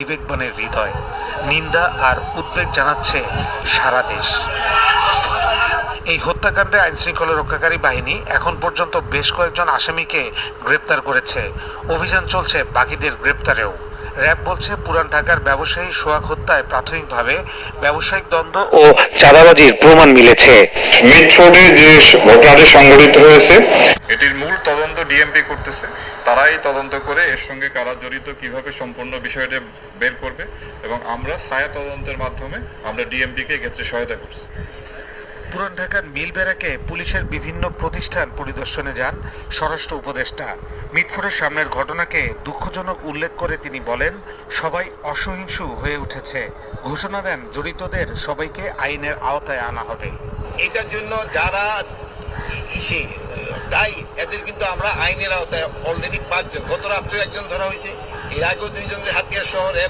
বিবেকবানের হৃদয়। নিন্দা আর উদ্বেগ জানাচ্ছে সারা দেশ। এই হত্যাকাণ্ডে আইনশৃঙ্খলা রক্ষাকারী বাহিনী এখন পর্যন্ত বেশ কয়েকজন আসামিকে গ্রেপ্তার করেছে। অভিযান চলছে বাকিদের গ্রেপ্তারেও। র্যাব বলছে পুরান ঢাকার ব্যবসায়ী সোহাগ হত্যায় প্রাথমিকভাবে ব্যবসায়িক দ্বন্দ্ব ও চাঁদাবাজির প্রমাণ মিলেছে। মিটফোর্ডে যে ঘটনাটি সংঘটিত হয়েছে এটির মূল তদন্ত ডিএমপি করতেছে। তারাই তদন্ত করে এর সঙ্গে কারা জড়িত কিভাবে সম্পূর্ণ বিষয়টা বের করবে এবং আমরা ছায়া তদন্তের মাধ্যমে আমরা ডিএমপিকে এক্ষেত্রে সহায়তা করছি। পুরান ঢাকার মিল ব্যারাকে পুলিশের বিভিন্ন প্রতিষ্ঠান পরিদর্শনে যান স্বরাষ্ট্র উপদেষ্টা। মিটফোর্ডের সামনের ঘটনাকে দুঃখজনক উল্লেখ করে তিনি বলেন, সবাই অসহিষ্ণু হয়ে উঠেছে। ঘোষণা দেন জড়িতদের সবাইকে আইনের আওতায় আনা হবে। এটার জন্য যারা দায়ী এদের কিন্তু আমরা আইনের আওতায় অলরেডি 5 জন, গত রাত্রে একজন ধরা হয়েছে, এর আগেও 2 জনকে হাতিয়ার শহরে